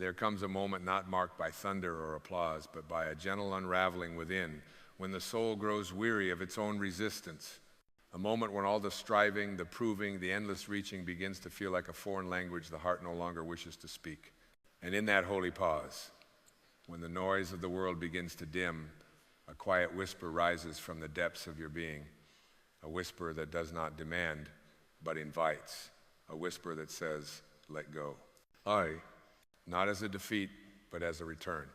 There comes a moment not marked by thunder or applause, but by a gentle unraveling within, when the soul grows weary of its own resistance. A moment when all the striving, the proving, the endless reaching begins to feel like a foreign language the heart no longer wishes to speak. And in that holy pause, when the noise of the world begins to dim, a quiet whisper rises from the depths of your being, a whisper that does not demand, but invites, a whisper that says, let go. Not as a defeat, but as a return.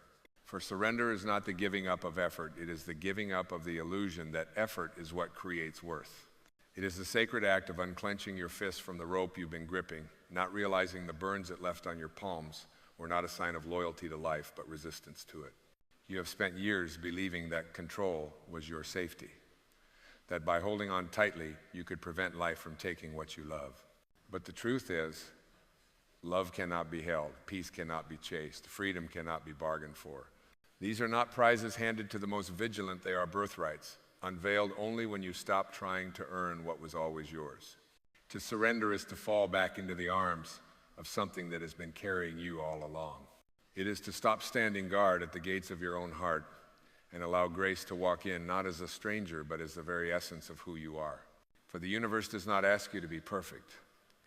For surrender is not the giving up of effort, it is the giving up of the illusion that effort is what creates worth. It is the sacred act of unclenching your fist from the rope you've been gripping, not realizing the burns it left on your palms were not a sign of loyalty to life, but resistance to it. You have spent years believing that control was your safety, that by holding on tightly, you could prevent life from taking what you love. But the truth is, love cannot be held, peace cannot be chased, freedom cannot be bargained for. These are not prizes handed to the most vigilant, they are birthrights, unveiled only when you stop trying to earn what was always yours. To surrender is to fall back into the arms of something that has been carrying you all along. It is to stop standing guard at the gates of your own heart and allow grace to walk in, not as a stranger, but as the very essence of who you are. For the universe does not ask you to be perfect.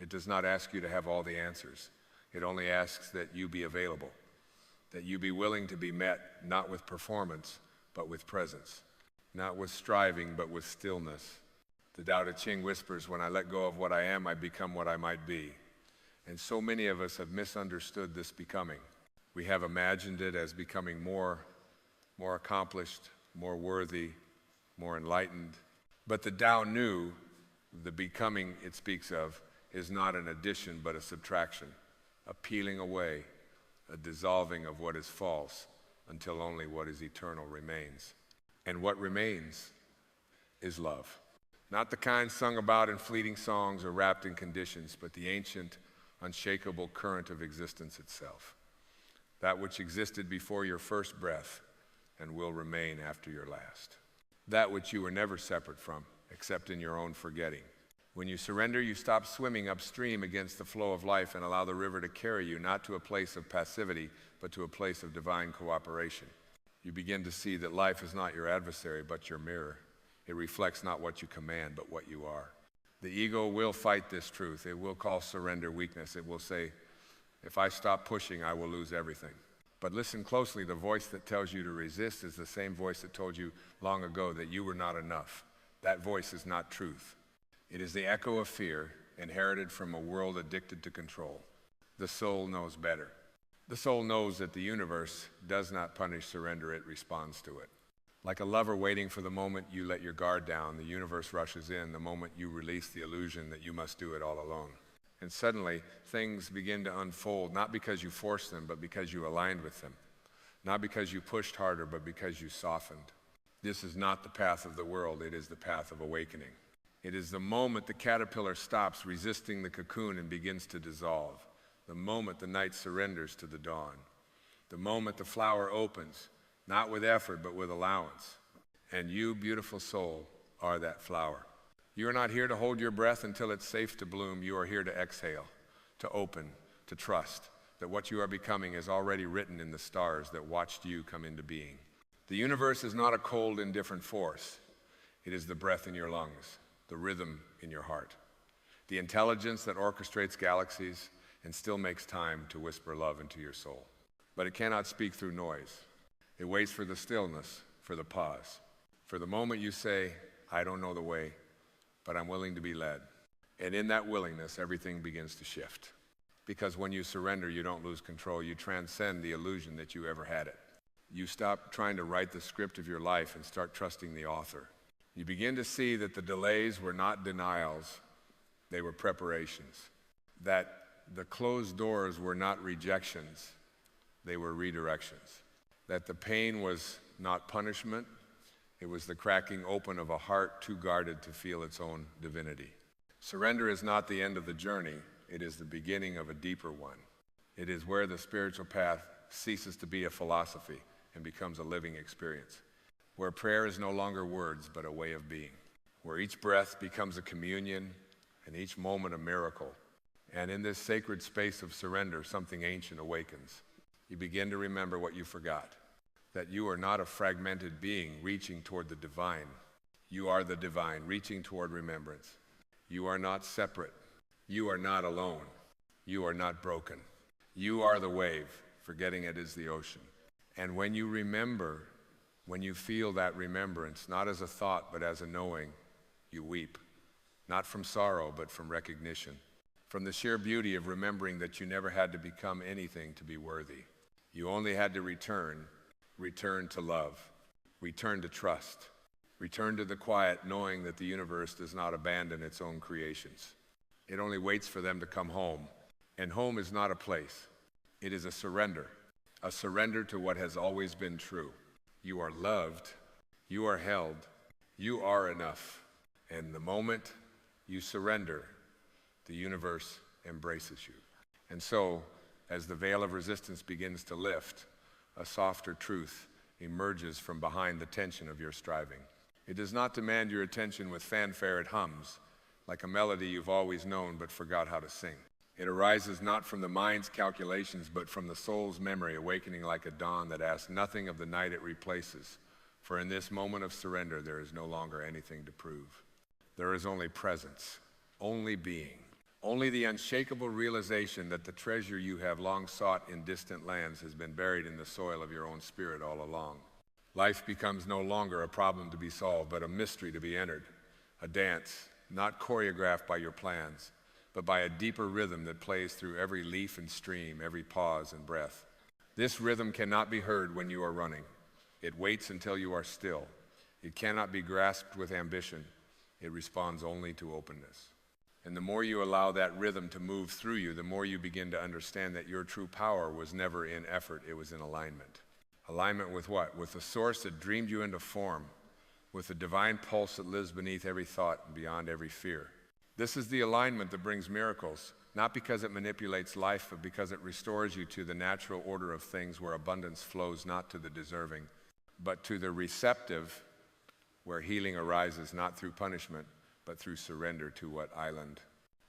It does not ask you to have all the answers. It only asks that you be available, that you be willing to be met, not with performance, but with presence, not with striving, but with stillness. The Tao Te Ching whispers, when I let go of what I am, I become what I might be. And so many of us have misunderstood this becoming. We have imagined it as becoming more accomplished, more worthy, more enlightened. But the Tao knew the becoming it speaks of is not an addition but a subtraction, a peeling away, a dissolving of what is false until only what is eternal remains. And what remains is love. Not the kind sung about in fleeting songs or wrapped in conditions, but the ancient, unshakable current of existence itself. That which existed before your first breath and will remain after your last. That which you were never separate from, except in your own forgetting. When you surrender, you stop swimming upstream against the flow of life and allow the river to carry you, not to a place of passivity, but to a place of divine cooperation. You begin to see that life is not your adversary, but your mirror. It reflects not what you command, but what you are. The ego will fight this truth. It will call surrender weakness. It will say, if I stop pushing, I will lose everything. But listen closely, the voice that tells you to resist is the same voice that told you long ago that you were not enough. That voice is not truth. It is the echo of fear inherited from a world addicted to control. The soul knows better. The soul knows that the universe does not punish surrender, it responds to it. Like a lover waiting for the moment you let your guard down, the universe rushes in the moment you release the illusion that you must do it all alone. And suddenly, things begin to unfold, not because you forced them, but because you aligned with them. Not because you pushed harder, but because you softened. This is not the path of the world, it is the path of awakening. It is the moment the caterpillar stops resisting the cocoon and begins to dissolve. The moment the night surrenders to the dawn. The moment the flower opens, not with effort, but with allowance. And you, beautiful soul, are that flower. You are not here to hold your breath until it's safe to bloom. You are here to exhale, to open, to trust that what you are becoming is already written in the stars that watched you come into being. The universe is not a cold, indifferent force. It is the breath in your lungs, the rhythm in your heart, the intelligence that orchestrates galaxies and still makes time to whisper love into your soul. But it cannot speak through noise. It waits for the stillness, for the pause, for the moment you say, I don't know the way, but I'm willing to be led. And in that willingness, everything begins to shift. Because when you surrender, you don't lose control. You transcend the illusion that you ever had it. You stop trying to write the script of your life and start trusting the author. You begin to see that the delays were not denials, they were preparations. That the closed doors were not rejections, they were redirections. That the pain was not punishment, it was the cracking open of a heart too guarded to feel its own divinity. Surrender is not the end of the journey, it is the beginning of a deeper one. It is where the spiritual path ceases to be a philosophy and becomes a living experience. Where prayer is no longer words, but a way of being. Where each breath becomes a communion and each moment a miracle. And in this sacred space of surrender, something ancient awakens. You begin to remember what you forgot, that you are not a fragmented being reaching toward the divine. You are the divine, reaching toward remembrance. You are not separate. You are not alone. You are not broken. You are the wave, forgetting it is the ocean. And when you remember, when you feel that remembrance, not as a thought but as a knowing, you weep. Not from sorrow, but from recognition. From the sheer beauty of remembering that you never had to become anything to be worthy. You only had to return to love, return to trust, return to the quiet, knowing that the universe does not abandon its own creations. It only waits for them to come home. And home is not a place. It is a surrender to what has always been true. You are loved, you are held, you are enough. And the moment you surrender, the universe embraces you. And so, as the veil of resistance begins to lift, a softer truth emerges from behind the tension of your striving. It does not demand your attention with fanfare. It hums, like a melody you've always known but forgot how to sing. It arises not from the mind's calculations, but from the soul's memory, awakening like a dawn that asks nothing of the night it replaces. For in this moment of surrender, there is no longer anything to prove. There is only presence, only being, only the unshakable realization that the treasure you have long sought in distant lands has been buried in the soil of your own spirit all along. Life becomes no longer a problem to be solved, but a mystery to be entered, a dance, not choreographed by your plans, but by a deeper rhythm that plays through every leaf and stream, every pause and breath. This rhythm cannot be heard when you are running. It waits until you are still. It cannot be grasped with ambition. It responds only to openness. And the more you allow that rhythm to move through you, the more you begin to understand that your true power was never in effort, it was in alignment. Alignment with what? With the source that dreamed you into form, with the divine pulse that lives beneath every thought and beyond every fear. This is the alignment that brings miracles, not because it manipulates life, but because it restores you to the natural order of things where abundance flows not to the deserving, but to the receptive, where healing arises not through punishment, but through surrender to what island.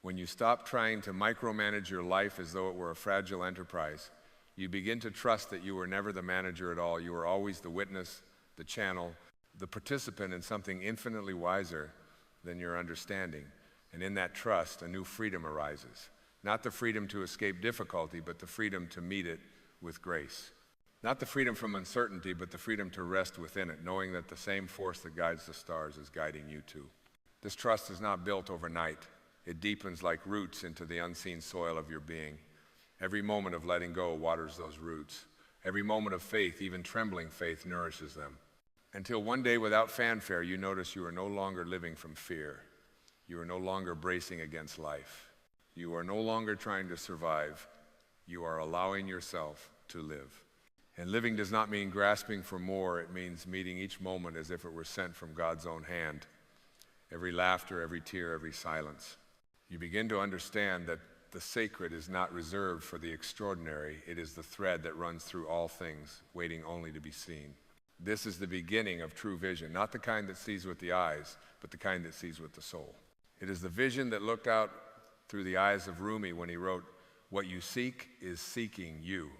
When you stop trying to micromanage your life as though it were a fragile enterprise, you begin to trust that you were never the manager at all. You were always the witness, the channel, the participant in something infinitely wiser than your understanding. And in that trust, a new freedom arises. Not the freedom to escape difficulty, but the freedom to meet it with grace. Not the freedom from uncertainty, but the freedom to rest within it, knowing that the same force that guides the stars is guiding you too. This trust is not built overnight. It deepens like roots into the unseen soil of your being. Every moment of letting go waters those roots. Every moment of faith, even trembling faith, nourishes them. Until one day, without fanfare, you notice you are no longer living from fear. You are no longer bracing against life. You are no longer trying to survive. You are allowing yourself to live. And living does not mean grasping for more. It means meeting each moment as if it were sent from God's own hand. Every laughter, every tear, every silence. You begin to understand that the sacred is not reserved for the extraordinary. It is the thread that runs through all things, waiting only to be seen. This is the beginning of true vision, not the kind that sees with the eyes, but the kind that sees with the soul. It is the vision that looked out through the eyes of Rumi when he wrote, "What you seek is seeking you."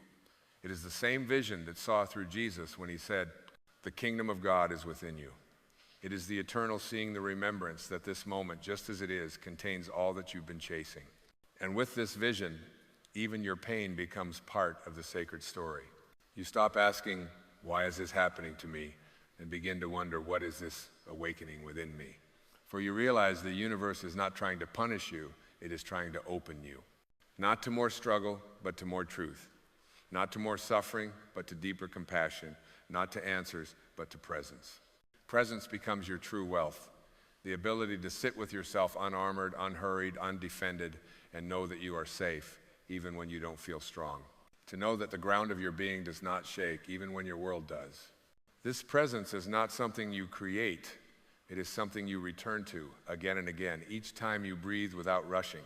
It is the same vision that saw through Jesus when he said, "The kingdom of God is within you." It is the eternal seeing the remembrance that this moment, just as it is, contains all that you've been chasing. And with this vision, even your pain becomes part of the sacred story. You stop asking, "Why is this happening to me?" and begin to wonder, "What is this awakening within me?" For you realize the universe is not trying to punish you, it is trying to open you. Not to more struggle, but to more truth. Not to more suffering, but to deeper compassion. Not to answers, but to presence. Presence becomes your true wealth. The ability to sit with yourself unarmored, unhurried, undefended, and know that you are safe, even when you don't feel strong. To know that the ground of your being does not shake, even when your world does. This presence is not something you create. It is something you return to again and again, each time you breathe without rushing,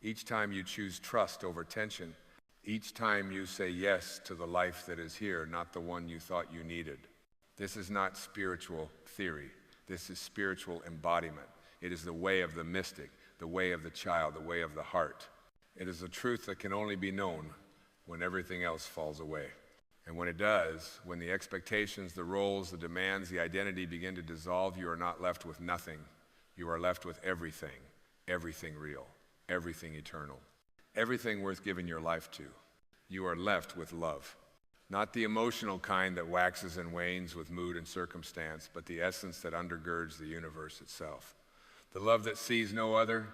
each time you choose trust over tension, each time you say yes to the life that is here, not the one you thought you needed. This is not spiritual theory. This is spiritual embodiment. It is the way of the mystic, the way of the child, the way of the heart. It is a truth that can only be known when everything else falls away. And when it does, when the expectations, the roles, the demands, the identity begin to dissolve, you are not left with nothing. You are left with everything, everything real, everything eternal, everything worth giving your life to. You are left with love. Not the emotional kind that waxes and wanes with mood and circumstance, but the essence that undergirds the universe itself. The love that sees no other,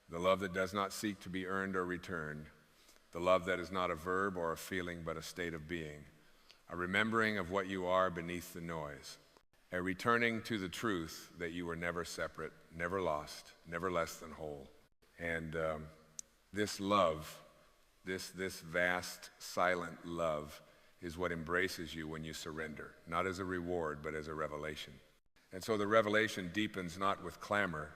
the love that does not seek to be earned or returned, the love that is not a verb or a feeling but a state of being, a remembering of what you are beneath the noise, a returning to the truth that you were never separate, never lost, never less than whole. And this love, this vast, silent love, is what embraces you when you surrender, not as a reward, but as a revelation. And so the revelation deepens not with clamor,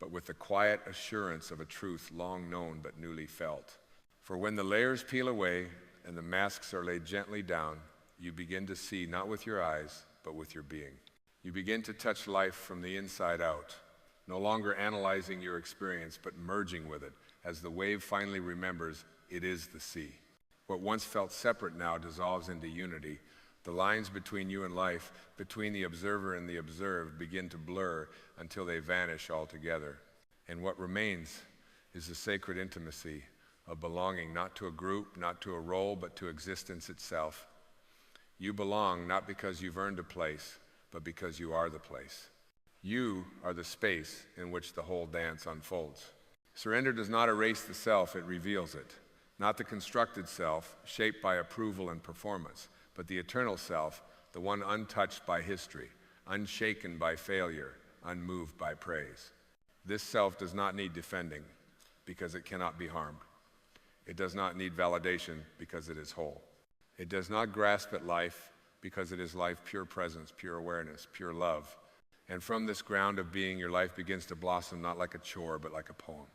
but with the quiet assurance of a truth long known but newly felt. For when the layers peel away and the masks are laid gently down, you begin to see not with your eyes, but with your being. You begin to touch life from the inside out, no longer analyzing your experience, but merging with it, as the wave finally remembers it is the sea. What once felt separate now dissolves into unity. The lines between you and life, between the observer and the observed, begin to blur until they vanish altogether. And what remains is the sacred intimacy of belonging not to a group, not to a role, but to existence itself. You belong not because you've earned a place, but because you are the place. You are the space in which the whole dance unfolds. Surrender does not erase the self, it reveals it. Not the constructed self, shaped by approval and performance, but the eternal self, the one untouched by history, unshaken by failure, unmoved by praise. This self does not need defending because it cannot be harmed. It does not need validation because it is whole. It does not grasp at life because it is life, pure presence, pure awareness, pure love. And from this ground of being, your life begins to blossom not like a chore, but like a poem.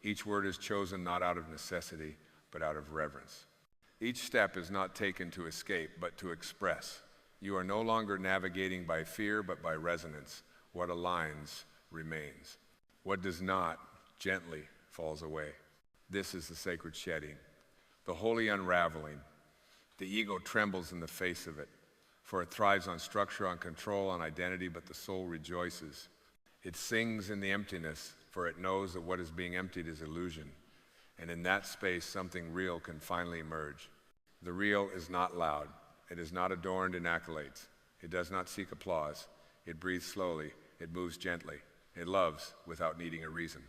Each word is chosen not out of necessity, but out of reverence. Each step is not taken to escape, but to express. You are no longer navigating by fear, but by resonance. What aligns remains. What does not gently falls away. This is the sacred shedding, the holy unraveling. The ego trembles in the face of it, for it thrives on structure, on control, on identity, but the soul rejoices. It sings in the emptiness, for it knows that what is being emptied is illusion. And in that space, something real can finally emerge. The real is not loud. It is not adorned in accolades. It does not seek applause. It breathes slowly. It moves gently. It loves without needing a reason.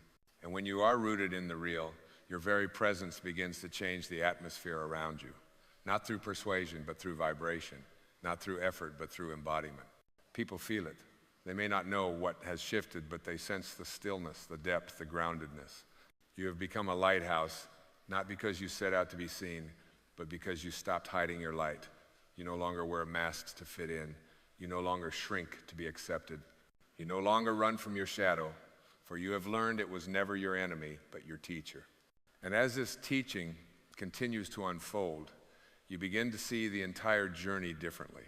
And when you are rooted in the real, your very presence begins to change the atmosphere around you. Not through persuasion, but through vibration. Not through effort, but through embodiment. People feel it. They may not know what has shifted, but they sense the stillness, the depth, the groundedness. You have become a lighthouse, not because you set out to be seen, but because you stopped hiding your light. You no longer wear masks to fit in. You no longer shrink to be accepted. You no longer run from your shadow, for you have learned it was never your enemy, but your teacher. And as this teaching continues to unfold, you begin to see the entire journey differently.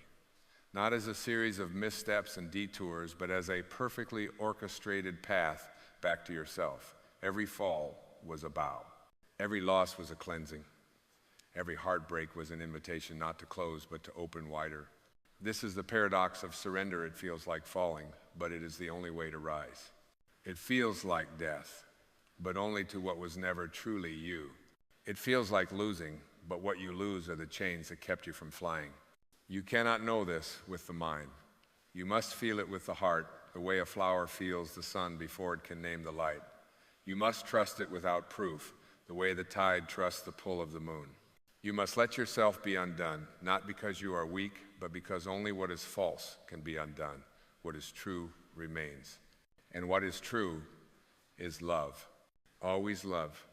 Not as a series of missteps and detours, but as a perfectly orchestrated path back to yourself. Every fall was a bow. Every loss was a cleansing. Every heartbreak was an invitation not to close, but to open wider. This is the paradox of surrender. It feels like falling, but it is the only way to rise. It feels like death, but only to what was never truly you. It feels like losing, but what you lose are the chains that kept you from flying. You cannot know this with the mind. You must feel it with the heart, the way a flower feels the sun before it can name the light. You must trust it without proof, the way the tide trusts the pull of the moon. You must let yourself be undone, not because you are weak, but because only what is false can be undone. What is true remains. And what is true is love. Always love.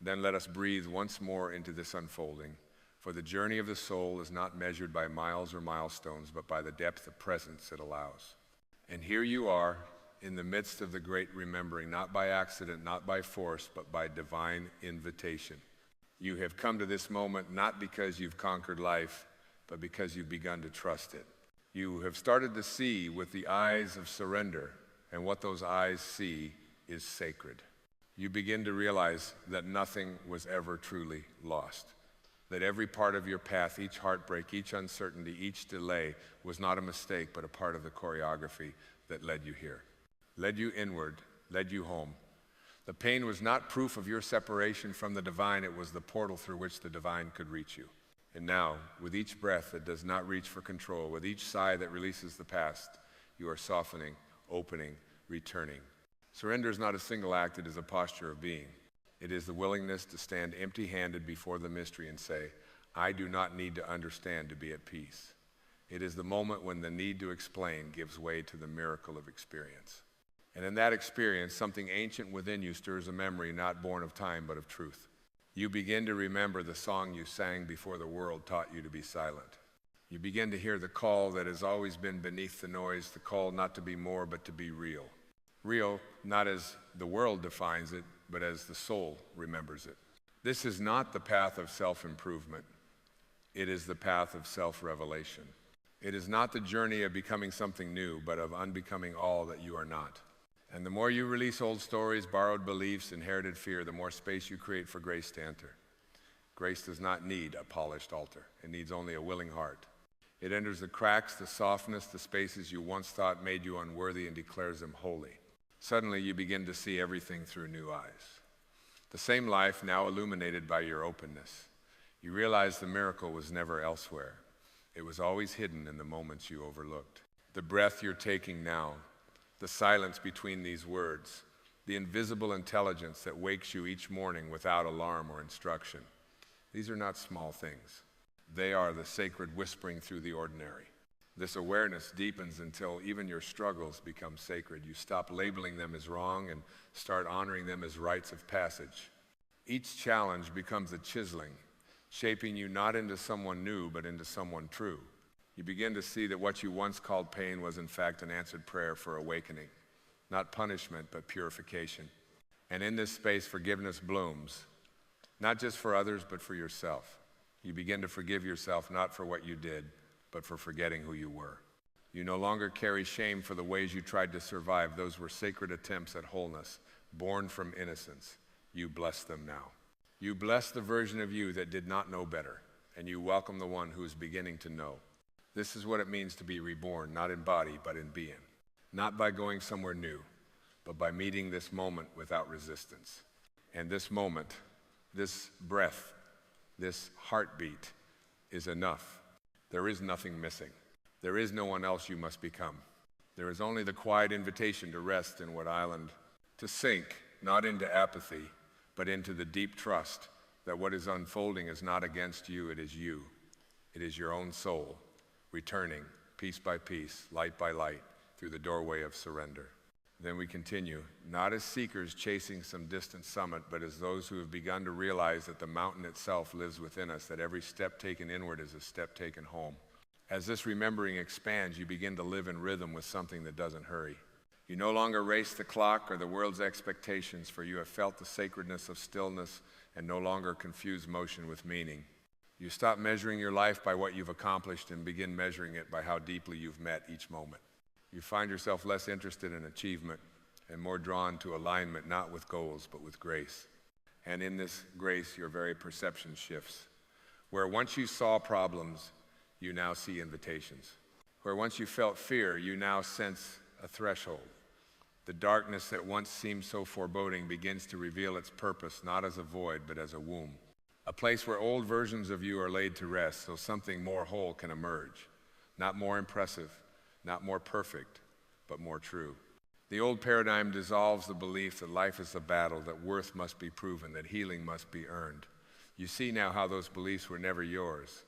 Then let us breathe once more into this unfolding, for the journey of the soul is not measured by miles or milestones, but by the depth of presence it allows. And here you are, in the midst of the great remembering, not by accident, not by force, but by divine invitation. You have come to this moment not because you've conquered life, but because you've begun to trust it. You have started to see with the eyes of surrender, and what those eyes see is sacred. You begin to realize that nothing was ever truly lost. that every part of your path, each heartbreak, each uncertainty, each delay was not a mistake, but a part of the choreography that led you here, led you inward, led you home. The pain was not proof of your separation from the divine, it was the portal through which the divine could reach you. And now, with each breath that does not reach for control, with each sigh that releases the past, you are softening, opening, returning. Surrender is not a single act, it is a posture of being. It is the willingness to stand empty-handed before the mystery and say, I do not need to understand to be at peace. It is the moment when the need to explain gives way to the miracle of experience. And in that experience, something ancient within you stirs a memory not born of time but of truth. You begin to remember the song you sang before the world taught you to be silent. You begin to hear the call that has always been beneath the noise, the call not to be more but to be real. Real, not as the world defines it, but as the soul remembers it. This is not the path of self-improvement. It is the path of self-revelation. It is not the journey of becoming something new, but of unbecoming all that you are not. And the more you release old stories, borrowed beliefs, inherited fear, the more space you create for grace to enter. Grace does not need a polished altar. It needs only a willing heart. It enters the cracks, the softness, the spaces you once thought made you unworthy and declares them holy. Suddenly you begin to see everything through new eyes. The same life now illuminated by your openness. You realize the miracle was never elsewhere. It was always hidden in the moments you overlooked. The breath you're taking now, the silence between these words, the invisible intelligence that wakes you each morning without alarm or instruction. These are not small things. They are the sacred whispering through the ordinary. This awareness deepens until even your struggles become sacred. You stop labeling them as wrong and start honoring them as rites of passage. Each challenge becomes a chiseling, shaping you not into someone new, but into someone true. You begin to see that what you once called pain was in fact an answered prayer for awakening, not punishment, but purification. And in this space, forgiveness blooms, not just for others, but for yourself. You begin to forgive yourself not for what you did, but for forgetting who you were. You no longer carry shame for the ways you tried to survive. Those were sacred attempts at wholeness, born from innocence. You bless them now. You bless the version of you that did not know better, and you welcome the one who is beginning to know. This is what it means to be reborn, not in body, but in being. Not by going somewhere new, but by meeting this moment without resistance. And this moment, this breath, this heartbeat is enough. There is nothing missing. There is no one else you must become. There is only the quiet invitation to rest in what island, to sink, not into apathy, but into the deep trust that what is unfolding is not against you, it is you. It is your own soul, returning piece by piece, light by light, through the doorway of surrender. Then we continue, not as seekers chasing some distant summit, but as those who have begun to realize that the mountain itself lives within us, that every step taken inward is a step taken home. As this remembering expands, you begin to live in rhythm with something that doesn't hurry. You no longer race the clock or the world's expectations, for you have felt the sacredness of stillness and no longer confuse motion with meaning. You stop measuring your life by what you've accomplished and begin measuring it by how deeply you've met each moment. You find yourself less interested in achievement and more drawn to alignment, not with goals, but with grace. And in this grace, your very perception shifts. Where once you saw problems, you now see invitations. Where once you felt fear, you now sense a threshold. The darkness that once seemed so foreboding begins to reveal its purpose, not as a void, but as a womb. A place where old versions of you are laid to rest so something more whole can emerge. Not more impressive, not more perfect, but more true. The old paradigm dissolves the belief that life is a battle, that worth must be proven, that healing must be earned. You see now how those beliefs were never yours.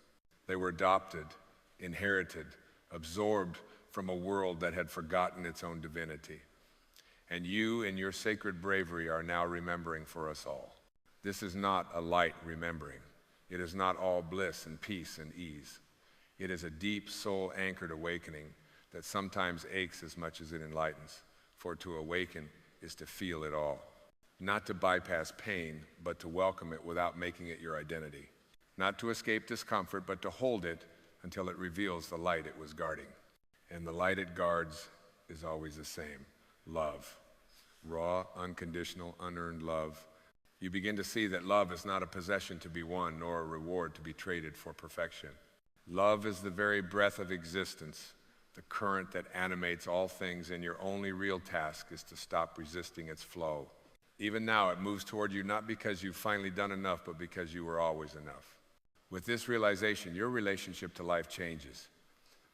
They were adopted, inherited, absorbed from a world that had forgotten its own divinity. And you, in your sacred bravery, are now remembering for us all. This is not a light remembering. It is not all bliss and peace and ease. It is a deep, soul-anchored awakening that sometimes aches as much as it enlightens. For to awaken is to feel it all. Not to bypass pain, but to welcome it without making it your identity. Not to escape discomfort, but to hold it until it reveals the light it was guarding. And the light it guards is always the same: love. Raw, unconditional, unearned love. You begin to see that love is not a possession to be won, nor a reward to be traded for perfection. Love is the very breath of existence, the current that animates all things, and your only real task is to stop resisting its flow. Even now, it moves toward you not because you've finally done enough, but because you were always enough. With this realization, your relationship to life changes.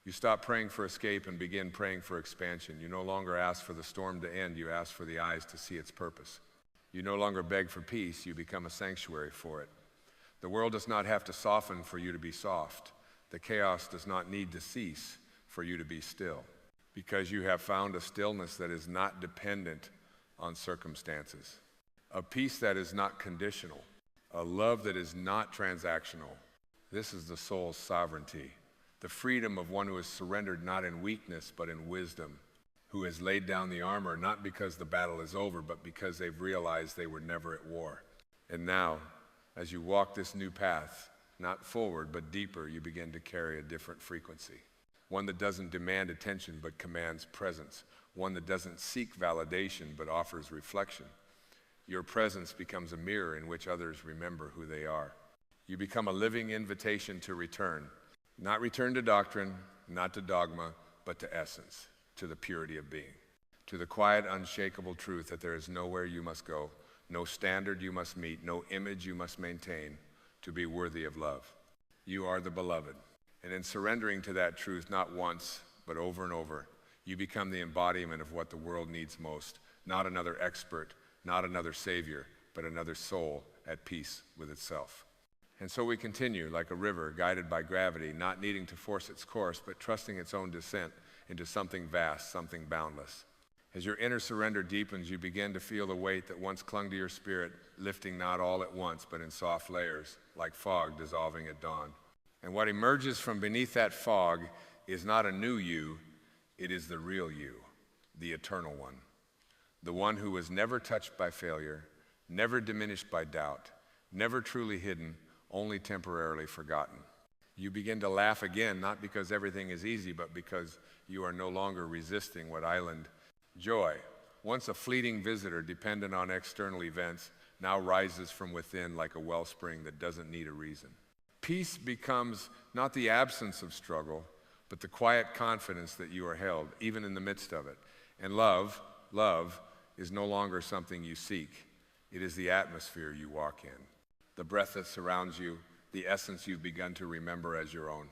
You stop praying for escape and begin praying for expansion. You no longer ask for the storm to end, you ask for the eyes to see its purpose. You no longer beg for peace, you become a sanctuary for it. The world does not have to soften for you to be soft. The chaos does not need to cease for you to be still, because you have found a stillness that is not dependent on circumstances, a peace that is not conditional, a love that is not transactional. This is the soul's sovereignty, the freedom of one who has surrendered not in weakness but in wisdom, who has laid down the armor not because the battle is over, but because they've realized they were never at war. And now, as you walk this new path, not forward but deeper, you begin to carry a different frequency, one that doesn't demand attention but commands presence, one that doesn't seek validation but offers reflection. Your presence becomes a mirror in which others remember who they are. You become a living invitation to return, not return to doctrine, not to dogma, but to essence, to the purity of being, to the quiet, unshakable truth that there is nowhere you must go, no standard you must meet, no image you must maintain to be worthy of love. You are the beloved. And in surrendering to that truth, not once, but over and over, you become the embodiment of what the world needs most, not another expert, not another savior, but another soul at peace with itself. And so we continue like a river guided by gravity, not needing to force its course, but trusting its own descent into something vast, something boundless. As your inner surrender deepens, you begin to feel the weight that once clung to your spirit, lifting not all at once, but in soft layers, like fog dissolving at dawn. And what emerges from beneath that fog is not a new you, it is the real you, the eternal one, the one who was never touched by failure, never diminished by doubt, never truly hidden, only temporarily forgotten. You begin to laugh again, not because everything is easy, but because you are no longer resisting what island joy, once a fleeting visitor dependent on external events, now rises from within like a wellspring that doesn't need a reason. Peace becomes not the absence of struggle, but the quiet confidence that you are held, even in the midst of it. And love is no longer something you seek. It is the atmosphere you walk in, the breath that surrounds you, the essence you've begun to remember as your own.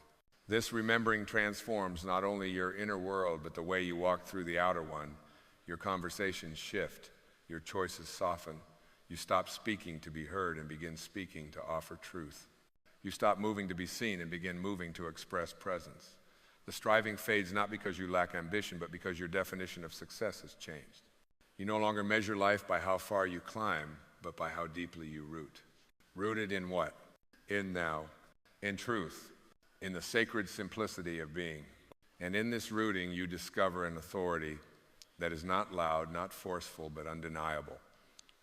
This remembering transforms not only your inner world, but the way you walk through the outer one. Your conversations shift, your choices soften. You stop speaking to be heard and begin speaking to offer truth. You stop moving to be seen and begin moving to express presence. The striving fades not because you lack ambition, but because your definition of success has changed. You no longer measure life by how far you climb, but by how deeply you root. Rooted in what? In now, in truth, in the sacred simplicity of being. And in this rooting, you discover an authority that is not loud, not forceful, but undeniable.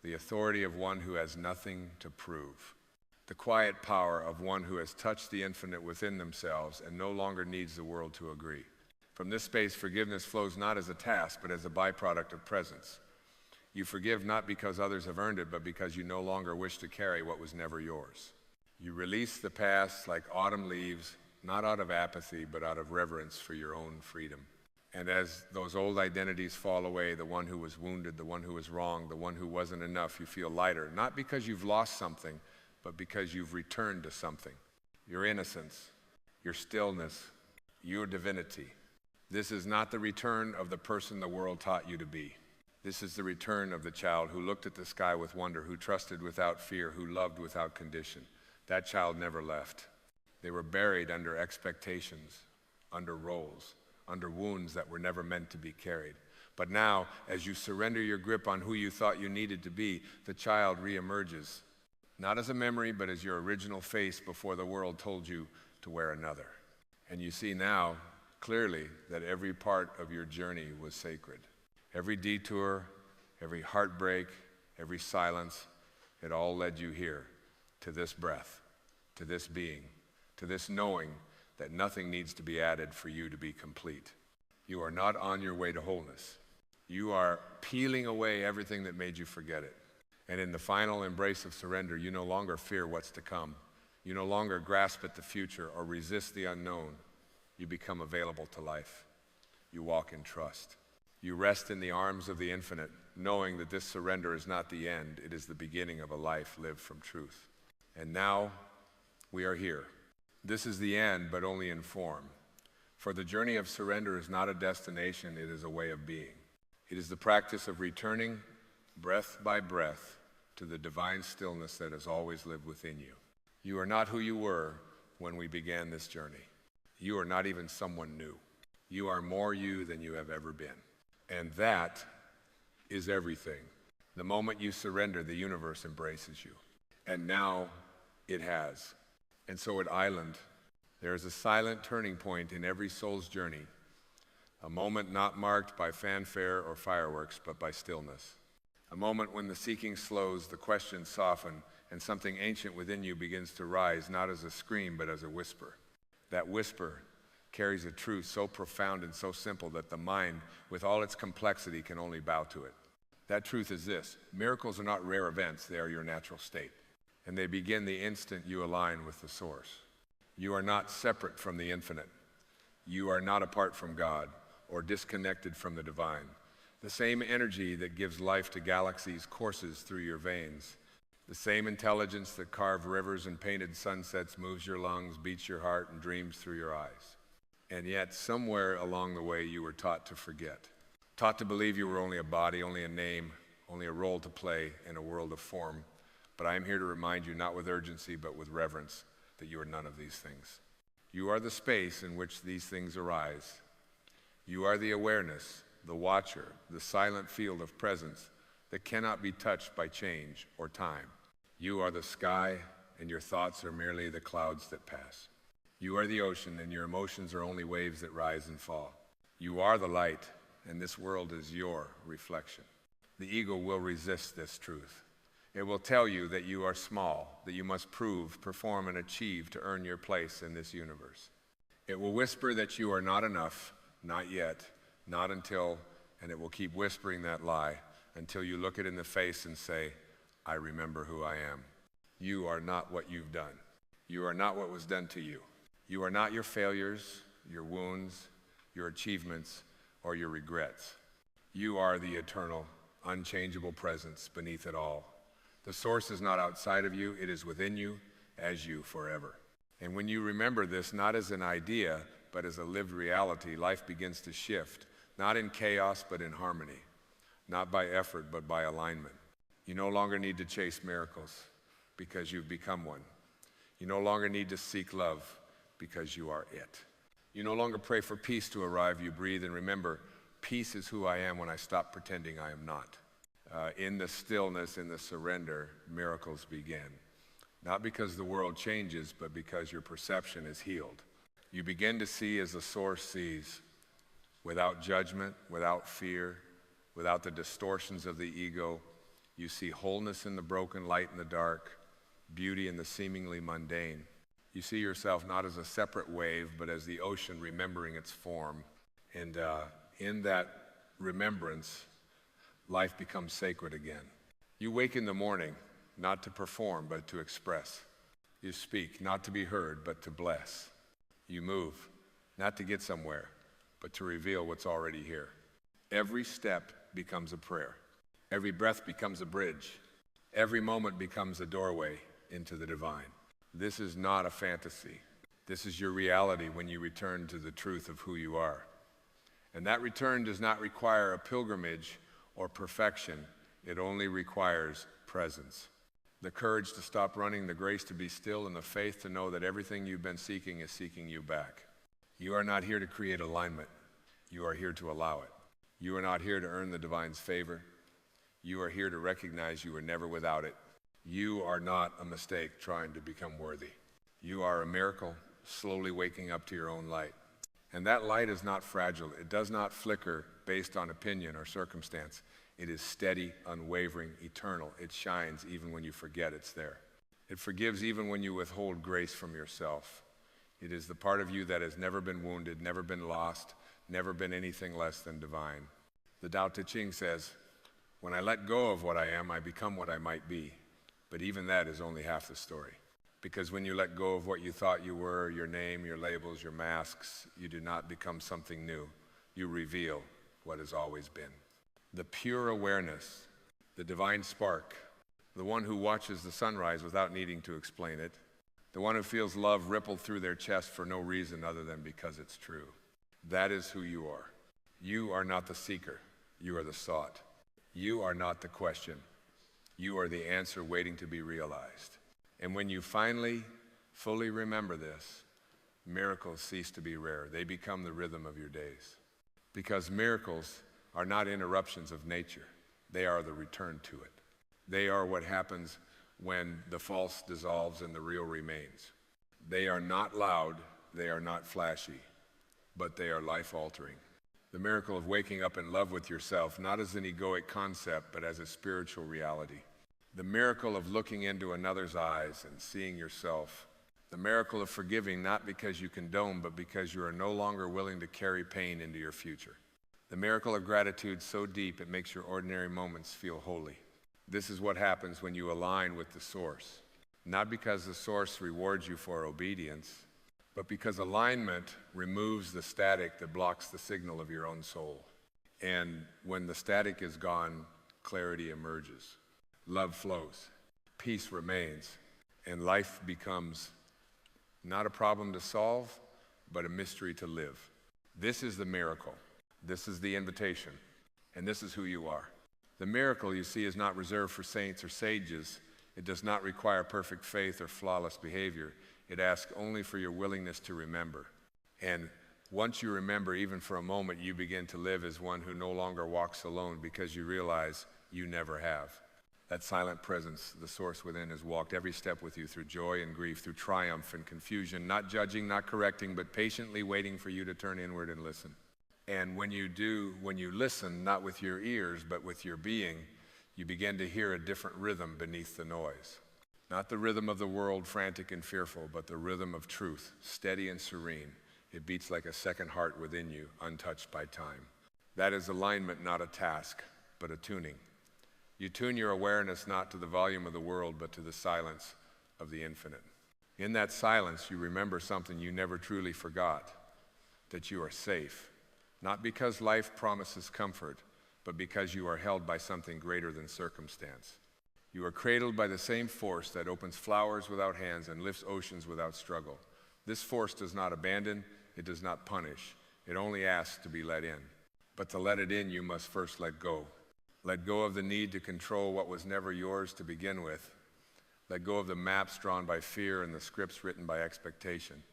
The authority of one who has nothing to prove. The quiet power of one who has touched the infinite within themselves and no longer needs the world to agree. From this space, forgiveness flows not as a task, but as a byproduct of presence. You forgive not because others have earned it, but because you no longer wish to carry what was never yours. You release the past like autumn leaves, not out of apathy, but out of reverence for your own freedom. And as those old identities fall away, the one who was wounded, the one who was wrong, the one who wasn't enough, you feel lighter, not because you've lost something, but because you've returned to something. Your innocence, your stillness, your divinity. This is not the return of the person the world taught you to be. This is the return of the child who looked at the sky with wonder, who trusted without fear, who loved without condition. That child never left. They were buried under expectations, under roles, under wounds that were never meant to be carried. But now, as you surrender your grip on who you thought you needed to be, the child reemerges, not as a memory, but as your original face before the world told you to wear another. And you see now, clearly, that every part of your journey was sacred. Every detour, every heartbreak, every silence, it all led you here, to this breath, to this being, to this knowing that nothing needs to be added for you to be complete. You are not on your way to wholeness. You are peeling away everything that made you forget it. And in the final embrace of surrender, you no longer fear what's to come. You no longer grasp at the future or resist the unknown. You become available to life. You walk in trust. You rest in the arms of the infinite, knowing that this surrender is not the end. It is the beginning of a life lived from truth. And now we are here. This is the end, but only in form. For the journey of surrender is not a destination, it is a way of being. It is the practice of returning breath by breath to the divine stillness that has always lived within you. You are not who you were when we began this journey. You are not even someone new. You are more you than you have ever been. And that is everything. The moment you surrender, the universe embraces you. And now it has. And so at Island, there is a silent turning point in every soul's journey, a moment not marked by fanfare or fireworks, but by stillness. A moment when the seeking slows, the questions soften, and something ancient within you begins to rise, not as a scream, but as a whisper. That whisper carries a truth so profound and so simple that the mind, with all its complexity, can only bow to it. That truth is this: miracles are not rare events, they are your natural state. And they begin the instant you align with the source. You are not separate from the infinite. You are not apart from God or disconnected from the divine. The same energy that gives life to galaxies courses through your veins. The same intelligence that carved rivers and painted sunsets moves your lungs, beats your heart, and dreams through your eyes. And yet, somewhere along the way, you were taught to forget. Taught to believe you were only a body, only a name, only a role to play in a world of form. But I am here to remind you, not with urgency, but with reverence, that you are none of these things. You are the space in which these things arise. You are the awareness, the watcher, the silent field of presence that cannot be touched by change or time. You are the sky, and your thoughts are merely the clouds that pass. You are the ocean, and your emotions are only waves that rise and fall. You are the light, and this world is your reflection. The ego will resist this truth. It will tell you that you are small, that you must prove, perform, and achieve to earn your place in this universe. It will whisper that you are not enough, not yet, not until, and it will keep whispering that lie until you look it in the face and say, I remember who I am. You are not what you've done. You are not what was done to you. You are not your failures, your wounds, your achievements, or your regrets. You are the eternal, unchangeable presence beneath it all. The source is not outside of you, it is within you, as you forever. And when you remember this, not as an idea, but as a lived reality, life begins to shift, not in chaos, but in harmony. Not by effort, but by alignment. You no longer need to chase miracles because you've become one. You no longer need to seek love because you are it. You no longer pray for peace to arrive, you breathe and remember, peace is who I am when I stop pretending I am not. In the stillness, in the surrender, miracles begin. Not because the world changes, but because your perception is healed. You begin to see as the source sees, without judgment, without fear, without the distortions of the ego. You see wholeness in the broken, light in the dark, beauty in the seemingly mundane. You see yourself not as a separate wave, but as the ocean remembering its form. And in that remembrance, life becomes sacred again. You wake in the morning, not to perform, but to express. You speak, not to be heard, but to bless. You move, not to get somewhere, but to reveal what's already here. Every step becomes a prayer. Every breath becomes a bridge. Every moment becomes a doorway into the divine. This is not a fantasy. This is your reality when you return to the truth of who you are. And that return does not require a pilgrimage or perfection. It only requires presence. The courage to stop running, the grace to be still, and the faith to know that everything you've been seeking is seeking you back. You are not here to create alignment. You are here to allow it. You are not here to earn the divine's favor. You are here to recognize you were never without it. You are not a mistake trying to become worthy. You are a miracle slowly waking up to your own light. And that light is not fragile. It does not flicker based on opinion or circumstance. It is steady, unwavering, eternal. It shines even when you forget it's there. It forgives even when you withhold grace from yourself. It is the part of you that has never been wounded, never been lost, never been anything less than divine. The Tao Te Ching says, When I let go of what I am, I become what I might be. But even that is only half the story. Because when you let go of what you thought you were, your name, your labels, your masks, you do not become something new. You reveal what has always been. The pure awareness, the divine spark, the one who watches the sunrise without needing to explain it, the one who feels love ripple through their chest for no reason other than because it's true. That is who you are. You are not the seeker. You are the sought. You are not the question. You are the answer waiting to be realized. And when you finally, fully remember this, miracles cease to be rare. They become the rhythm of your days. Because miracles are not interruptions of nature. They are the return to it. They are what happens when the false dissolves and the real remains. They are not loud, they are not flashy, but they are life-altering. The miracle of waking up in love with yourself, not as an egoic concept, but as a spiritual reality. The miracle of looking into another's eyes and seeing yourself. The miracle of forgiving, not because you condone, but because you are no longer willing to carry pain into your future. The miracle of gratitude so deep it makes your ordinary moments feel holy. This is what happens when you align with the source. Not because the source rewards you for obedience, but because alignment removes the static that blocks the signal of your own soul. And when the static is gone, clarity emerges. Love flows, peace remains, and life becomes not a problem to solve, but a mystery to live. This is the miracle. This is the invitation, and this is who you are. The miracle, you see, is not reserved for saints or sages. It does not require perfect faith or flawless behavior. It asks only for your willingness to remember. And once you remember, even for a moment, you begin to live as one who no longer walks alone because you realize you never have. That silent presence, the source within, has walked every step with you through joy and grief, through triumph and confusion, not judging, not correcting, but patiently waiting for you to turn inward and listen. And when you listen, not with your ears, but with your being, you begin to hear a different rhythm beneath the noise. Not the rhythm of the world, frantic and fearful, but the rhythm of truth, steady and serene. It beats like a second heart within you, untouched by time. That is alignment, not a task, but a tuning. You tune your awareness not to the volume of the world, but to the silence of the infinite. In that silence, you remember something you never truly forgot, that you are safe. Not because life promises comfort, but because you are held by something greater than circumstance. You are cradled by the same force that opens flowers without hands and lifts oceans without struggle. This force does not abandon, it does not punish. It only asks to be let in. But to let it in, you must first let go. Let go of the need to control what was never yours to begin with. Let go of the maps drawn by fear and the scripts written by expectation.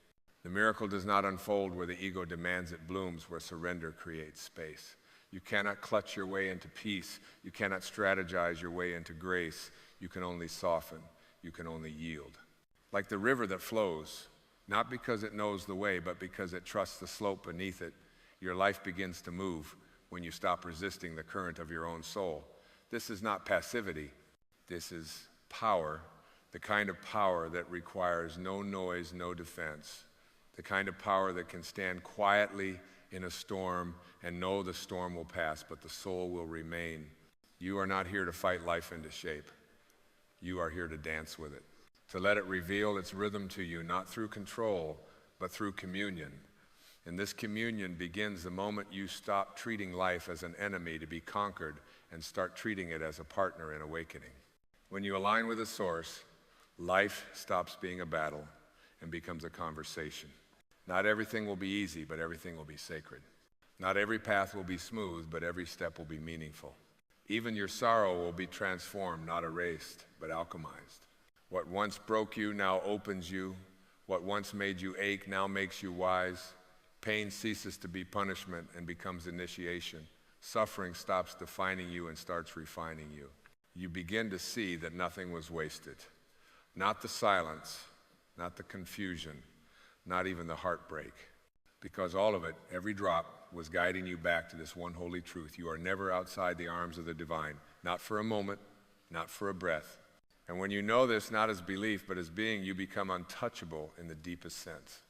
The miracle does not unfold where the ego demands it blooms, where surrender creates space. You cannot clutch your way into peace. You cannot strategize your way into grace. You can only soften. You can only yield. Like the river that flows, not because it knows the way, but because it trusts the slope beneath it, your life begins to move when you stop resisting the current of your own soul. This is not passivity. This is power, the kind of power that requires no noise, no defense. The kind of power that can stand quietly in a storm and know the storm will pass, but the soul will remain. You are not here to fight life into shape. You are here to dance with it, to let it reveal its rhythm to you, not through control, but through communion. And this communion begins the moment you stop treating life as an enemy to be conquered and start treating it as a partner in awakening. When you align with the source, life stops being a battle and becomes a conversation. Not everything will be easy, but everything will be sacred. Not every path will be smooth, but every step will be meaningful. Even your sorrow will be transformed, not erased, but alchemized. What once broke you now opens you. What once made you ache now makes you wise. Pain ceases to be punishment and becomes initiation. Suffering stops defining you and starts refining you. You begin to see that nothing was wasted. Not the silence, not the confusion, not even the heartbreak. Because all of it, every drop, was guiding you back to this one holy truth. You are never outside the arms of the divine, not for a moment, not for a breath. And when you know this, not as belief, but as being, you become untouchable in the deepest sense.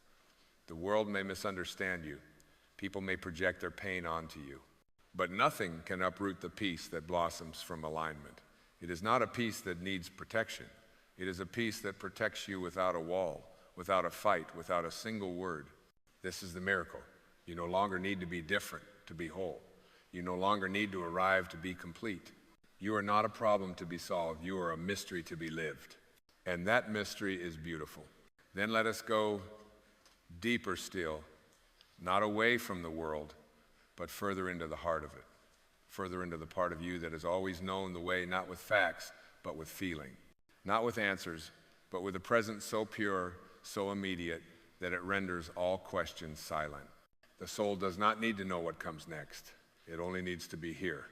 The world may misunderstand you. People may project their pain onto you. But nothing can uproot the peace that blossoms from alignment. It is not a peace that needs protection. It is a peace that protects you without a wall, without a fight, without a single word. This is the miracle. You no longer need to be different to be whole. You no longer need to arrive to be complete. You are not a problem to be solved. You are a mystery to be lived. And that mystery is beautiful. Then let us go deeper still, not away from the world, but further into the heart of it, further into the part of you that has always known the way, not with facts, but with feeling, not with answers, but with a presence so pure, so immediate, that it renders all questions silent. The soul does not need to know what comes next. It only needs to be here.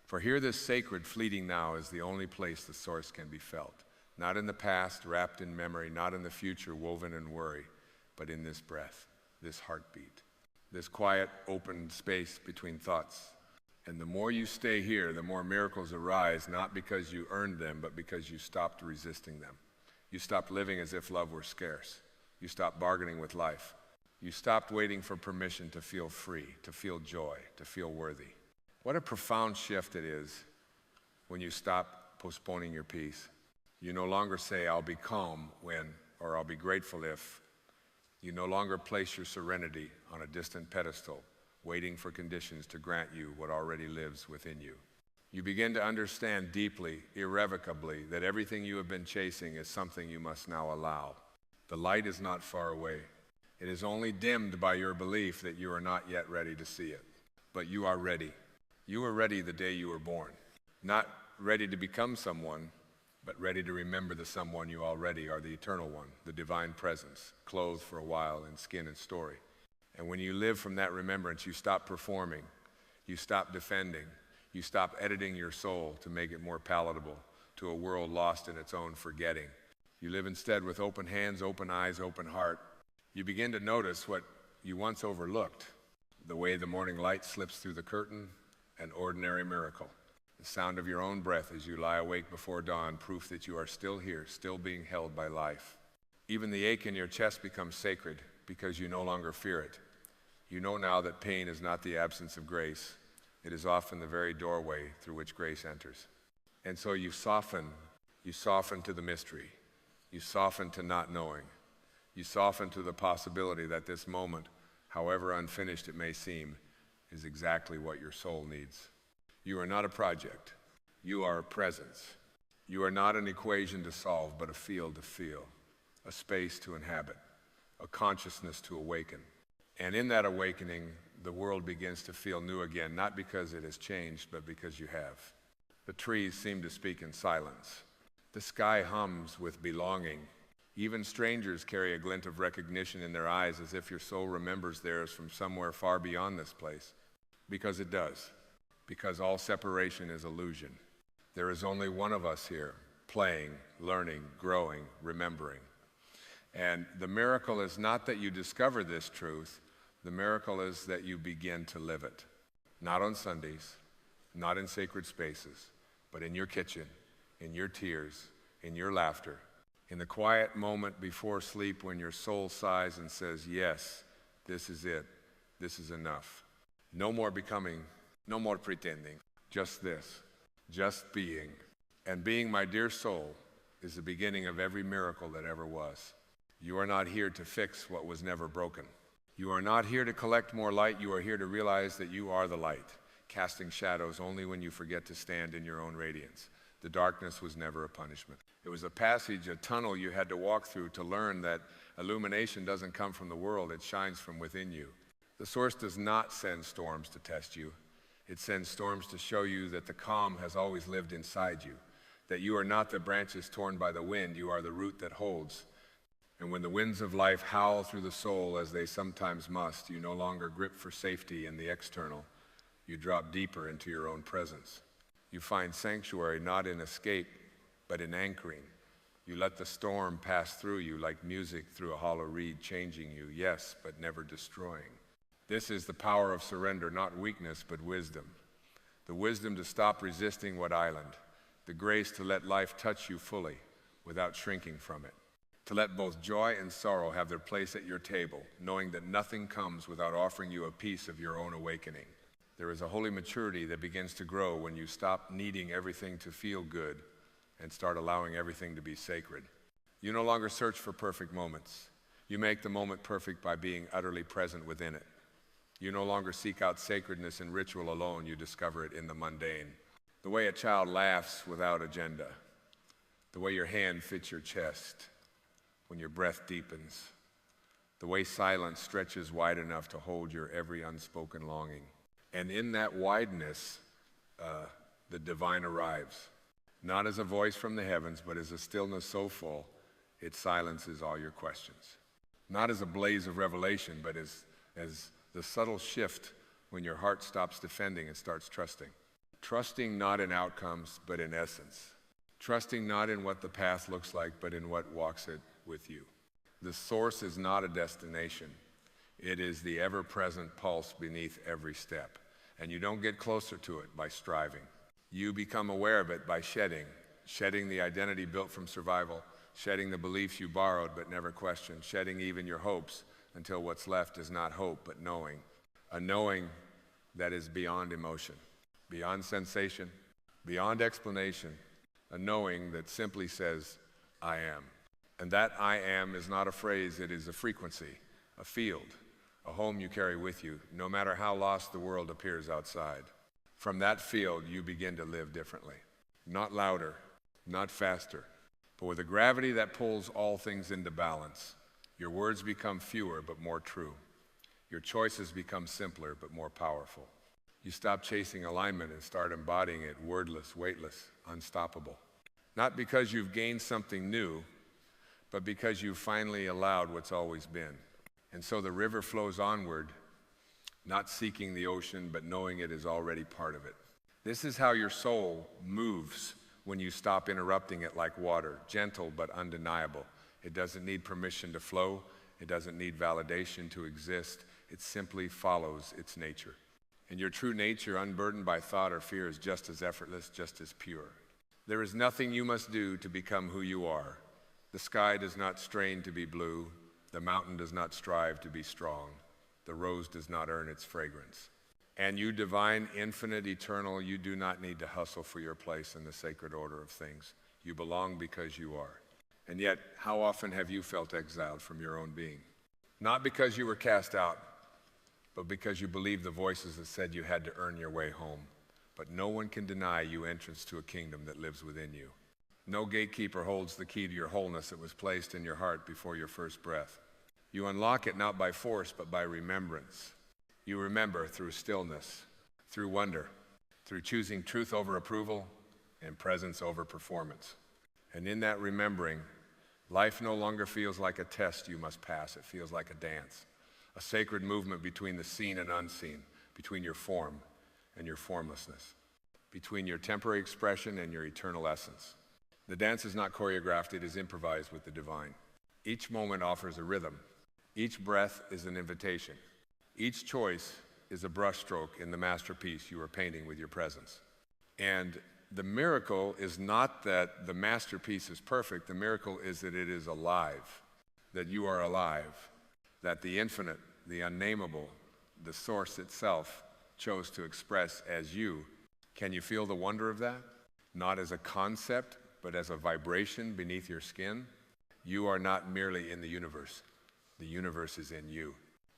For here this sacred fleeting now is the only place the source can be felt. Not in the past, wrapped in memory, not in the future, woven in worry, but in this breath, this heartbeat, this quiet, open space between thoughts. And the more you stay here, the more miracles arise, not because you earned them, but because you stopped resisting them. You stopped living as if love were scarce. You stopped bargaining with life. You stopped waiting for permission to feel free, to feel joy, to feel worthy. What a profound shift it is when you stop postponing your peace. You no longer say, I'll be calm when, or I'll be grateful if. You no longer place your serenity on a distant pedestal, waiting for conditions to grant you what already lives within you. You begin to understand deeply, irrevocably, that everything you have been chasing is something you must now allow. The light is not far away. It is only dimmed by your belief that you are not yet ready to see it. But you are ready. You were ready the day you were born. Not ready to become someone, but ready to remember the someone you already are, the eternal one, the divine presence, clothed for a while in skin and story. And when you live from that remembrance, you stop performing, you stop defending, you stop editing your soul to make it more palatable to a world lost in its own forgetting. You live instead with open hands, open eyes, open heart. You begin to notice what you once overlooked, the way the morning light slips through the curtain, an ordinary miracle. The sound of your own breath as you lie awake before dawn, proof that you are still here, still being held by life. Even the ache in your chest becomes sacred because you no longer fear it. You know now that pain is not the absence of grace. It is often the very doorway through which grace enters. And so you soften to the mystery. You soften to not knowing. You soften to the possibility that this moment, however unfinished it may seem, is exactly what your soul needs. You are not a project. You are a presence. You are not an equation to solve, but a field to feel, a space to inhabit, a consciousness to awaken. And in that awakening, the world begins to feel new again, not because it has changed, but because you have. The trees seem to speak in silence. The sky hums with belonging. Even strangers carry a glint of recognition in their eyes, as if your soul remembers theirs from somewhere far beyond this place. Because it does. Because all separation is illusion. There is only one of us here, playing, learning, growing, remembering. And the miracle is not that you discover this truth. The miracle is that you begin to live it. Not on Sundays, not in sacred spaces, but in your kitchen, in your tears, in your laughter, in the quiet moment before sleep when your soul sighs and says, yes, this is it, this is enough. No more becoming, no more pretending, just this, just being. And being, my dear soul, is the beginning of every miracle that ever was. You are not here to fix what was never broken. You are not here to collect more light. You are here to realize that you are the light, casting shadows only when you forget to stand in your own radiance. The darkness was never a punishment. It was a passage, a tunnel you had to walk through to learn that illumination doesn't come from the world, it shines from within you. The source does not send storms to test you. It sends storms to show you that the calm has always lived inside you, that you are not the branches torn by the wind, you are the root that holds. And when the winds of life howl through the soul, as they sometimes must, you no longer grip for safety in the external. You drop deeper into your own presence. You find sanctuary not in escape, but in anchoring. You let the storm pass through you like music through a hollow reed, changing you, yes, but never destroying. This is the power of surrender, not weakness, but wisdom. The wisdom to stop resisting what island. The grace to let life touch you fully without shrinking from it. To let both joy and sorrow have their place at your table, knowing that nothing comes without offering you a piece of your own awakening. There is a holy maturity that begins to grow when you stop needing everything to feel good and start allowing everything to be sacred. You no longer search for perfect moments. You make the moment perfect by being utterly present within it. You no longer seek out sacredness in ritual alone. You discover it in the mundane. The way a child laughs without agenda. The way your hand fits your chest when your breath deepens. The way silence stretches wide enough to hold your every unspoken longing. And in that wideness, the divine arrives. Not as a voice from the heavens, but as a stillness so full, it silences all your questions. Not as a blaze of revelation, but as the subtle shift when your heart stops defending and starts trusting. Trusting not in outcomes, but in essence. Trusting not in what the path looks like, but in what walks it with you. The source is not a destination. It is the ever-present pulse beneath every step. And you don't get closer to it by striving. You become aware of it by shedding the identity built from survival, shedding the beliefs you borrowed but never questioned, shedding even your hopes until what's left is not hope but knowing. A knowing that is beyond emotion, beyond sensation, beyond explanation. A knowing that simply says, I am. And that I am is not a phrase, it is a frequency, a field, a home you carry with you, no matter how lost the world appears outside. From that field, you begin to live differently. Not louder, not faster, but with a gravity that pulls all things into balance. Your words become fewer but more true. Your choices become simpler but more powerful. You stop chasing alignment and start embodying it, wordless, weightless, unstoppable. Not because you've gained something new, but because you've finally allowed what's always been. And so the river flows onward, not seeking the ocean, but knowing it is already part of it. This is how your soul moves when you stop interrupting it like water, gentle but undeniable. It doesn't need permission to flow. It doesn't need validation to exist. It simply follows its nature. And your true nature, unburdened by thought or fear, is just as effortless, just as pure. There is nothing you must do to become who you are. The sky does not strain to be blue. The mountain does not strive to be strong. The rose does not earn its fragrance. And you divine, infinite, eternal, you do not need to hustle for your place in the sacred order of things. You belong because you are. And yet, how often have you felt exiled from your own being? Not because you were cast out, but because you believed the voices that said you had to earn your way home. But no one can deny you entrance to a kingdom that lives within you. No gatekeeper holds the key to your wholeness that was placed in your heart before your first breath. You unlock it not by force, but by remembrance. You remember through stillness, through wonder, through choosing truth over approval and presence over performance. And in that remembering, life no longer feels like a test you must pass. It feels like a dance, a sacred movement between the seen and unseen, between your form and your formlessness, between your temporary expression and your eternal essence. The dance is not choreographed, it is improvised with the divine. Each moment offers a rhythm. Each breath is an invitation. Each choice is a brushstroke in the masterpiece you are painting with your presence. And the miracle is not that the masterpiece is perfect. The miracle is that it is alive, that you are alive, that the infinite, the unnameable, the source itself chose to express as you. Can you feel the wonder of that? Not as a concept, but as a vibration beneath your skin. You are not merely in the universe. The universe is in you.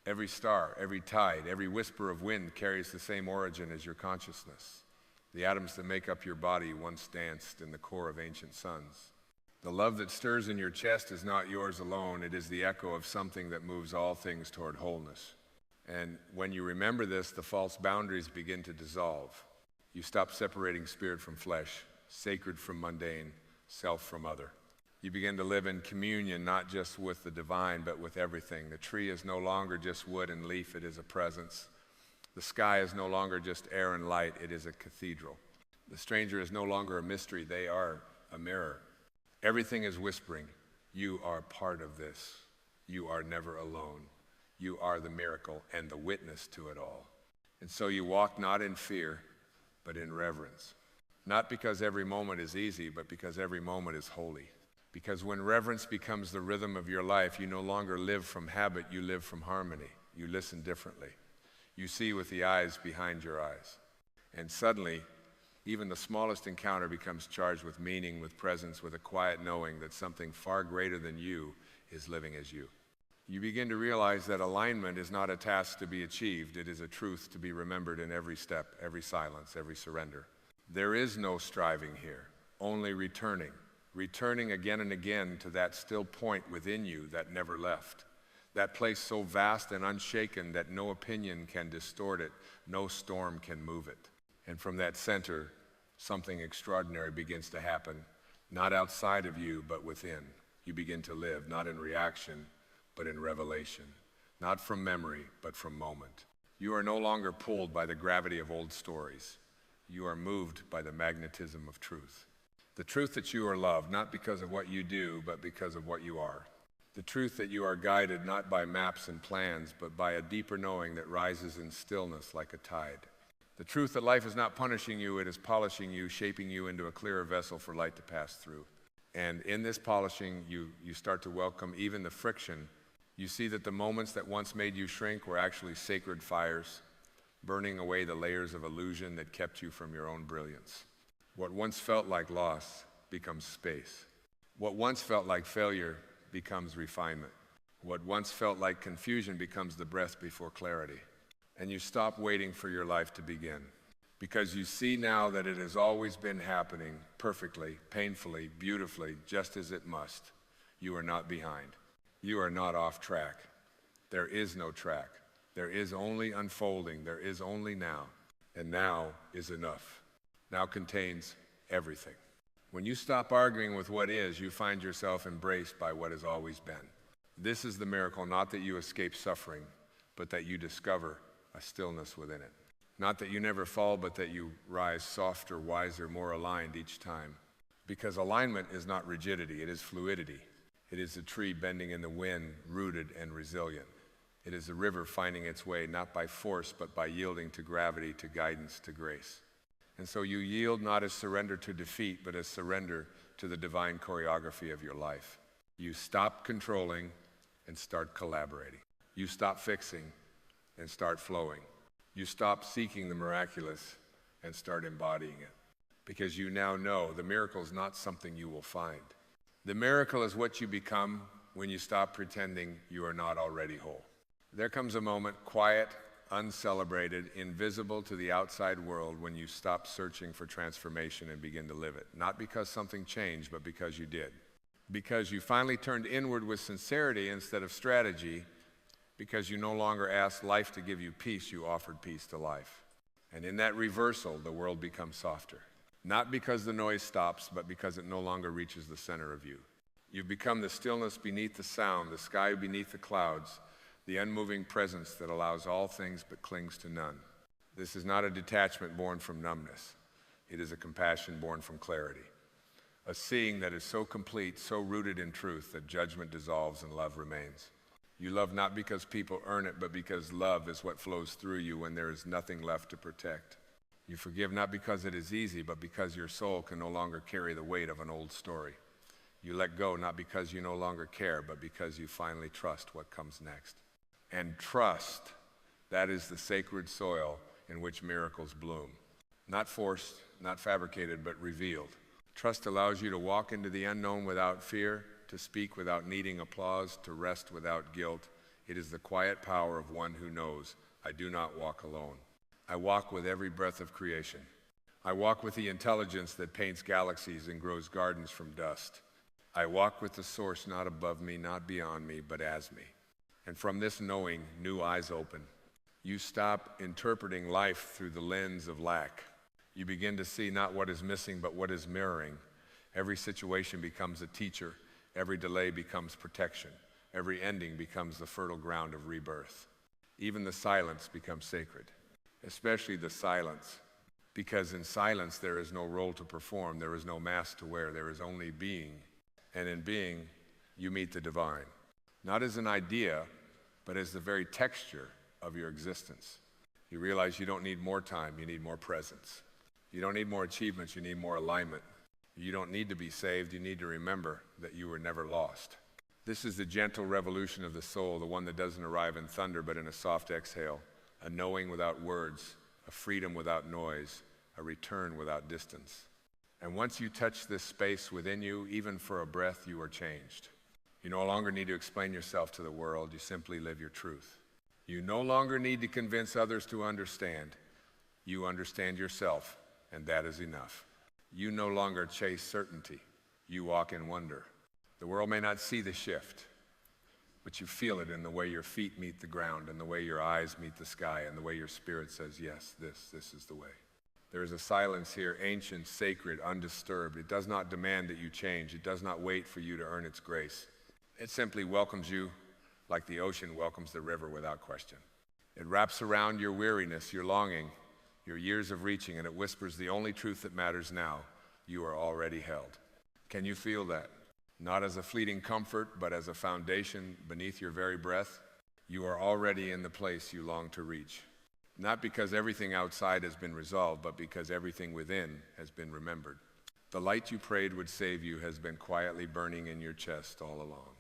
Every star, every tide, every whisper of wind carries the same origin as your consciousness. The atoms that make up your body once danced in the core of ancient suns. The love that stirs in your chest is not yours alone. It is the echo of something that moves all things toward wholeness. And when you remember this, the false boundaries begin to dissolve. You stop separating spirit from flesh, sacred from mundane, self from other. You begin to live in communion, not just with the divine, but with everything. The tree is no longer just wood and leaf, it is a presence. The sky is no longer just air and light, it is a cathedral. The stranger is no longer a mystery, they are a mirror. Everything is whispering, you are part of this. You are never alone. You are the miracle and the witness to it all. And so you walk not in fear, but in reverence. Not because every moment is easy, but because every moment is holy. Because when reverence becomes the rhythm of your life, you no longer live from habit, you live from harmony. You listen differently. You see with the eyes behind your eyes. And suddenly, even the smallest encounter becomes charged with meaning, with presence, with a quiet knowing that something far greater than you is living as you. You begin to realize that alignment is not a task to be achieved. It is a truth to be remembered in every step, every silence, every surrender. There is no striving here, only returning. Returning again and again to that still point within you that never left. That place so vast and unshaken that no opinion can distort it, no storm can move it. And from that center, something extraordinary begins to happen, not outside of you, but within. You begin to live, not in reaction, but in revelation. Not from memory, but from moment. You are no longer pulled by the gravity of old stories. You are moved by the magnetism of truth. The truth that you are loved, not because of what you do, but because of what you are. The truth that you are guided not by maps and plans, but by a deeper knowing that rises in stillness like a tide. The truth that life is not punishing you, it is polishing you, shaping you into a clearer vessel for light to pass through. And in this polishing, you start to welcome even the friction. You see that the moments that once made you shrink were actually sacred fires, burning away the layers of illusion that kept you from your own brilliance. What once felt like loss becomes space. What once felt like failure becomes refinement. What once felt like confusion becomes the breath before clarity. And you stop waiting for your life to begin, because you see now that it has always been happening perfectly, painfully, beautifully, just as it must. You are not behind. You are not off track. There is no track. There is only unfolding. There is only now. And now is enough. Now contains everything. When you stop arguing with what is, you find yourself embraced by what has always been. This is the miracle, not that you escape suffering, but that you discover a stillness within it. Not that you never fall, but that you rise softer, wiser, more aligned each time. Because alignment is not rigidity, it is fluidity. It is a tree bending in the wind, rooted and resilient. It is a river finding its way, not by force, but by yielding to gravity, to guidance, to grace. And so you yield not as surrender to defeat, but as surrender to the divine choreography of your life. You stop controlling and start collaborating. You stop fixing and start flowing. You stop seeking the miraculous and start embodying it. Because you now know the miracle is not something you will find. The miracle is what you become when you stop pretending you are not already whole. There comes a moment, quiet, uncelebrated, invisible to the outside world, when you stop searching for transformation and begin to live it. Not because something changed, but because you did. Because you finally turned inward with sincerity instead of strategy. Because you no longer asked life to give you peace, you offered peace to life. And in that reversal, the world becomes softer. Not because the noise stops, but because it no longer reaches the center of you. You've become the stillness beneath the sound, the sky beneath the clouds, the unmoving presence that allows all things but clings to none. This is not a detachment born from numbness. It is a compassion born from clarity. A seeing that is so complete, so rooted in truth, that judgment dissolves and love remains. You love not because people earn it, but because love is what flows through you when there is nothing left to protect. You forgive not because it is easy, but because your soul can no longer carry the weight of an old story. You let go not because you no longer care, but because you finally trust what comes next. And trust, that is the sacred soil in which miracles bloom. Not forced, not fabricated, but revealed. Trust allows you to walk into the unknown without fear, to speak without needing applause, to rest without guilt. It is the quiet power of one who knows, I do not walk alone. I walk with every breath of creation. I walk with the intelligence that paints galaxies and grows gardens from dust. I walk with the source not above me, not beyond me, but as me. And from this knowing, new eyes open. You stop interpreting life through the lens of lack. You begin to see not what is missing, but what is mirroring. Every situation becomes a teacher. Every delay becomes protection. Every ending becomes the fertile ground of rebirth. Even the silence becomes sacred, especially the silence, because in silence there is no role to perform, there is no mask to wear, there is only being. And in being, you meet the divine, not as an idea, but as the very texture of your existence. You realize you don't need more time, you need more presence. You don't need more achievements, you need more alignment. You don't need to be saved, you need to remember that you were never lost. This is the gentle revolution of the soul, the one that doesn't arrive in thunder but in a soft exhale, a knowing without words, a freedom without noise, a return without distance. And once you touch this space within you, even for a breath, you are changed. You no longer need to explain yourself to the world. You simply live your truth. You no longer need to convince others to understand. You understand yourself, and that is enough. You no longer chase certainty. You walk in wonder. The world may not see the shift, but you feel it in the way your feet meet the ground, and the way your eyes meet the sky, and the way your spirit says, yes, this is the way. There is a silence here, ancient, sacred, undisturbed. It does not demand that you change. It does not wait for you to earn its grace. It simply welcomes you like the ocean welcomes the river without question. It wraps around your weariness, your longing, your years of reaching, and it whispers the only truth that matters now. You are already held. Can you feel that? Not as a fleeting comfort, but as a foundation beneath your very breath. You are already in the place you long to reach. Not because everything outside has been resolved, but because everything within has been remembered. The light you prayed would save you has been quietly burning in your chest all along.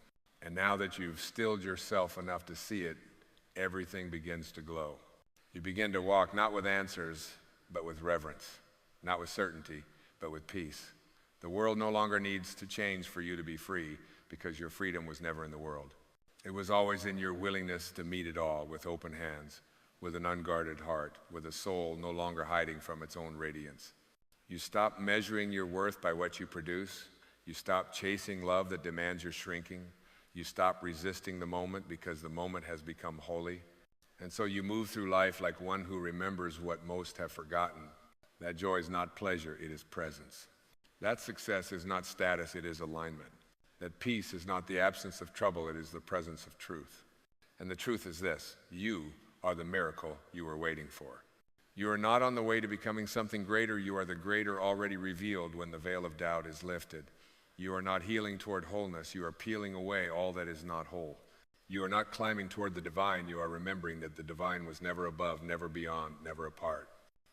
And now that you've stilled yourself enough to see it, everything begins to glow. You begin to walk not with answers, but with reverence. Not with certainty, but with peace. The world no longer needs to change for you to be free, because your freedom was never in the world. It was always in your willingness to meet it all with open hands, with an unguarded heart, with a soul no longer hiding from its own radiance. You stop measuring your worth by what you produce. You stop chasing love that demands your shrinking. You stop resisting the moment because the moment has become holy. And so you move through life like one who remembers what most have forgotten. That joy is not pleasure, it is presence. That success is not status, it is alignment. That peace is not the absence of trouble, it is the presence of truth. And the truth is this: you are the miracle you were waiting for. You are not on the way to becoming something greater. You are the greater already revealed when the veil of doubt is lifted. You are not healing toward wholeness. You are peeling away all that is not whole. You are not climbing toward the divine. You are remembering that the divine was never above, never beyond, never apart.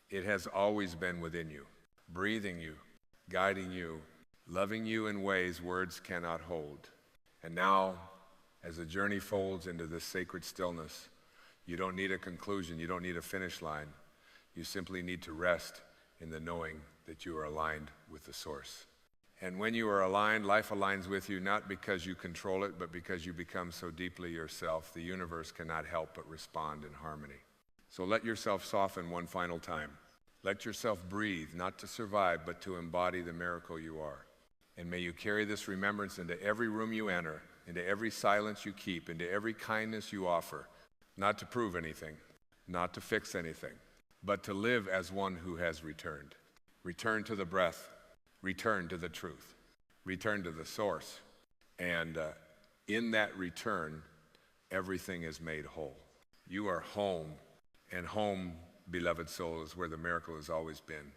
It has always been within you, breathing you, guiding you, loving you in ways words cannot hold. And now, as the journey folds into this sacred stillness, you don't need a conclusion. You don't need a finish line. You simply need to rest in the knowing that you are aligned with the source. And when you are aligned, life aligns with you, not because you control it, but because you become so deeply yourself. The universe cannot help but respond in harmony. So let yourself soften one final time. Let yourself breathe, not to survive, but to embody the miracle you are. And may you carry this remembrance into every room you enter, into every silence you keep, into every kindness you offer, not to prove anything, not to fix anything, but to live as one who has returned. Return to the breath, return to the truth, return to the source. And in that return, everything is made whole. You are home, and home, beloved soul, is where the miracle has always been.